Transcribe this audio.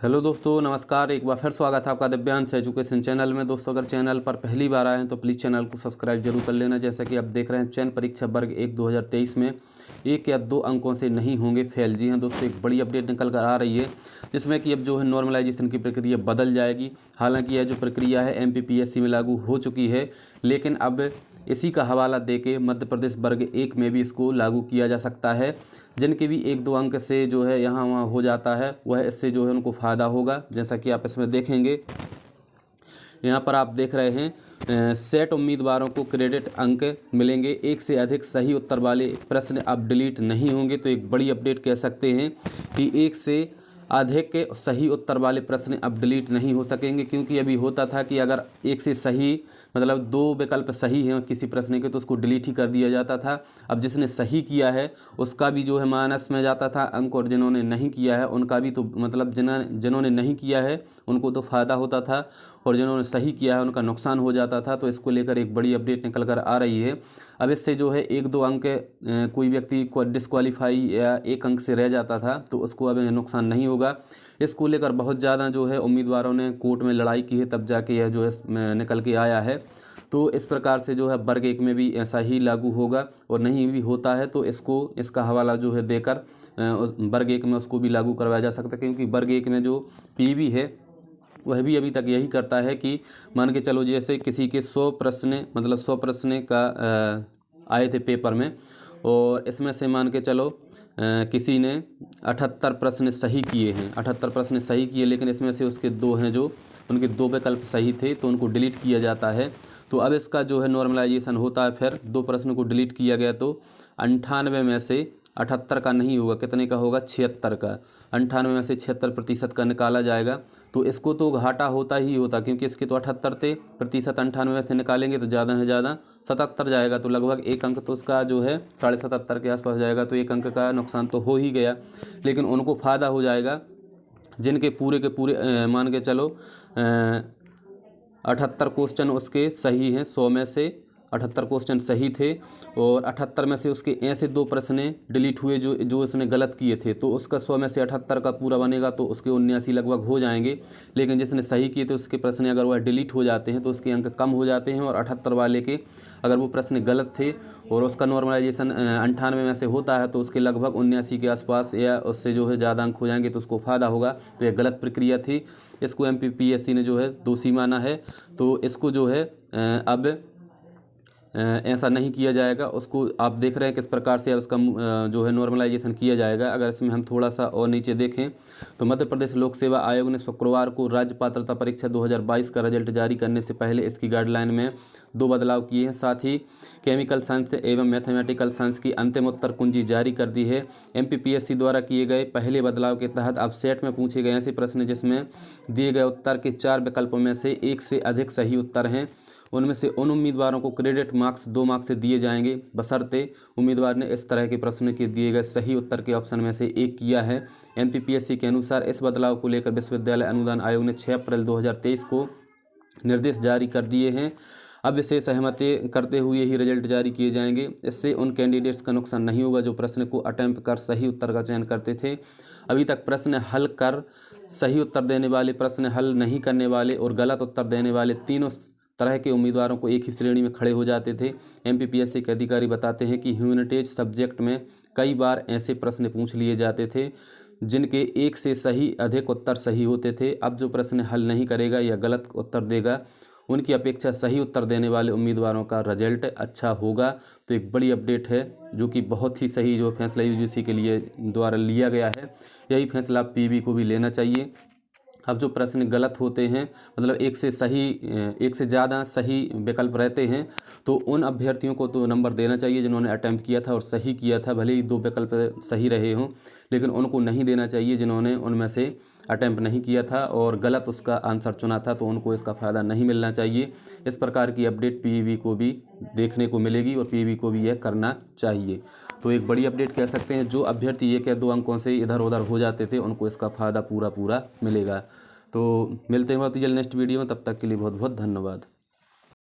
Hello दोस्तों, नमस्कार। एक बार फिर स्वागत है आपका दिव्यांश एजुकेशन चैनल में। दोस्तों, अगर चैनल पर पहली बार आए हैं तो प्लीज़ चैनल को सब्सक्राइब जरूर कर लेना। जैसा कि आप देख रहे हैं, चयन परीक्षा वर्ग 1 2023 में 1 या 2 अंकों से नहीं होंगे फेल। जी हाँ दोस्तों, एक बड़ी अपडेट निकल कर आ रही है जिसमें कि अब जो है नॉर्मलाइजेशन की प्रक्रिया बदल जाएगी। हालांकि यह जो प्रक्रिया है MPPSC में लागू हो चुकी है, लेकिन अब इसी का हवाला देके मध्य प्रदेश वर्ग 1 में भी इसको लागू किया जा सकता है। जिनके भी 1-2 अंक से जो है यहाँ वहाँ हो जाता है, वह इससे जो है उनको फ़ायदा होगा। जैसा कि आप इसमें देखेंगे, यहाँ पर आप देख रहे हैं सेट उम्मीदवारों को क्रेडिट अंक मिलेंगे। 1 से अधिक सही उत्तर वाले प्रश्न अब डिलीट नहीं होंगे। तो एक बड़ी अपडेट कह सकते हैं कि 1 से अधिक सही उत्तर वाले प्रश्न अब डिलीट नहीं हो सकेंगे, क्योंकि अभी होता था कि अगर 1 से सही मतलब 2 विकल्प सही हैं किसी प्रश्न के तो उसको डिलीट ही कर दिया जाता था। अब जिसने सही किया है उसका भी जो है माइनस में जाता था अंक, और जिन्होंने नहीं किया है उनका भी, तो मतलब जिन्होंने नहीं किया है उनको तो फ़ायदा होता था और जिन्होंने सही किया है उनका नुकसान हो जाता था। तो इसको लेकर एक बड़ी अपडेट निकल कर आ रही है। अब इससे जो है 1-2 अंक कोई व्यक्ति को डिस्क्वालीफाई या 1 अंक से रह जाता था तो उसको अब नुकसान नहीं होगा। इसको लेकर बहुत ज़्यादा जो है उम्मीदवारों ने कोर्ट में लड़ाई की है, तब जाके यह जो है निकल के आया है। तो इस प्रकार से जो है वर्ग 1 में भी ऐसा ही लागू होगा, और नहीं भी होता है तो इसका हवाला जो है देकर वर्ग 1 में उसको भी लागू करवाया जा सकता है। क्योंकि वर्ग 1 में जो PV है वह भी अभी तक यही करता है कि मान के चलो जैसे किसी के 100 प्रश्न मतलब 100 प्रश्न का आए थे पेपर में, और इसमें से मान के चलो किसी ने 78 प्रश्न सही किए हैं, 78 प्रश्न सही किए, लेकिन इसमें से उसके 2 हैं जो उनके 2 विकल्प सही थे तो उनको डिलीट किया जाता है। तो अब इसका जो है नॉर्मलाइजेशन होता है, फिर 2 प्रश्न को डिलीट किया गया तो 98 में से 78 का नहीं होगा, कितने का होगा, 76 का। 98 में से 76% का निकाला जाएगा। तो इसको तो घाटा होता ही होता, क्योंकि इसके तो 78 थे, प्रतिशत 98 में से निकालेंगे तो ज़्यादा है ज़्यादा 77 जाएगा। तो लगभग 1 अंक तो उसका जो है 77.5 के आसपास जाएगा। तो 1 अंक का नुकसान तो हो ही गया, लेकिन उनको फ़ायदा हो जाएगा जिनके पूरे के पूरे मान के चलो 78 क्वेश्चन उसके सही हैं। 100 में से 78 क्वेश्चन सही थे, और 78 में से उसके ऐसे 2 प्रश्न डिलीट हुए जो उसने गलत किए थे। तो उसका 100 में से 78 का पूरा बनेगा तो उसके 79 लगभग हो जाएंगे। लेकिन जिसने सही किए थे उसके प्रश्न अगर वह डिलीट हो जाते हैं तो उसके अंक कम हो जाते हैं, और 78 वाले के अगर वो प्रश्न गलत थे और उसका नॉर्मलाइजेशन 98 में से होता है तो उसके लगभग 79 के आसपास या उससे जो है ज़्यादा अंक हो जाएंगे, तो उसको फ़ायदा होगा। तो यह गलत प्रक्रिया थी, इसको MPPSC ने जो है दोषी माना है। तो इसको जो है अब ऐसा नहीं किया जाएगा। उसको आप देख रहे हैं किस प्रकार से अब इसका जो है नॉर्मलाइजेशन किया जाएगा। अगर इसमें हम थोड़ा सा और नीचे देखें तो मध्य प्रदेश लोक सेवा आयोग ने शुक्रवार को राज्य पात्रता परीक्षा 2022 का रिजल्ट जारी करने से पहले इसकी गाइडलाइन में 2 बदलाव किए हैं। साथ ही केमिकल साइंस एवं मैथमेटिकल साइंस की अंतिम उत्तर कुंजी जारी कर दी है। MPPSC द्वारा किए गए पहले बदलाव के तहत अब सेट में पूछे गए ऐसे प्रश्न जिसमें दिए गए उत्तर के 4 विकल्पों में से 1 से अधिक सही उत्तर हैं, उनमें से उन उम्मीदवारों को क्रेडिट मार्क्स 2 मार्क्स से दिए जाएंगे, बशर्ते उम्मीदवार ने इस तरह के प्रश्न के दिए गए सही उत्तर के ऑप्शन में से एक किया है। MPPSC के अनुसार इस बदलाव को लेकर विश्वविद्यालय अनुदान आयोग ने 6 अप्रैल 2023 को निर्देश जारी कर दिए हैं। अब इसे सहमति करते हुए ही रिजल्ट जारी किए जाएंगे। इससे उन कैंडिडेट्स का नुकसान नहीं होगा जो प्रश्न को अटेम्प्ट कर सही उत्तर का चयन करते थे। अभी तक प्रश्न हल कर सही उत्तर देने वाले, प्रश्न हल नहीं करने वाले और गलत उत्तर देने वाले तीनों तरह के उम्मीदवारों को एक ही श्रेणी में खड़े हो जाते थे। MPPSC के अधिकारी बताते हैं कि ह्यूमैनिटीज सब्जेक्ट में कई बार ऐसे प्रश्न पूछ लिए जाते थे जिनके 1 से सही अधिक उत्तर सही होते थे। अब जो प्रश्न हल नहीं करेगा या गलत उत्तर देगा उनकी अपेक्षा सही उत्तर देने वाले उम्मीदवारों का रिजल्ट अच्छा होगा। तो एक बड़ी अपडेट है जो कि बहुत ही सही जो फैसला UGC के लिए द्वारा लिया गया है। यही फैसला PV को भी लेना चाहिए। अब जो प्रश्न गलत होते हैं, मतलब 1 से ज़्यादा सही विकल्प रहते हैं, तो उन अभ्यर्थियों को तो नंबर देना चाहिए जिन्होंने अटैम्प्ट किया था और सही किया था। भले ही 2 विकल्प सही रहे हों, लेकिन उनको नहीं देना चाहिए जिन्होंने उनमें से अटैम्प्ट नहीं किया था और गलत उसका आंसर चुना था, तो उनको इसका फ़ायदा नहीं मिलना चाहिए। इस प्रकार की अपडेट PV को भी देखने को मिलेगी और PV को भी यह करना चाहिए। तो एक बड़ी अपडेट कह सकते हैं। जो अभ्यर्थी 1 या 2 अंकों से इधर उधर हो जाते थे उनको इसका फ़ायदा पूरा मिलेगा। तो मिलते हैं बहुत जल्द नेक्स्ट वीडियो में, तब तक के लिए बहुत बहुत धन्यवाद।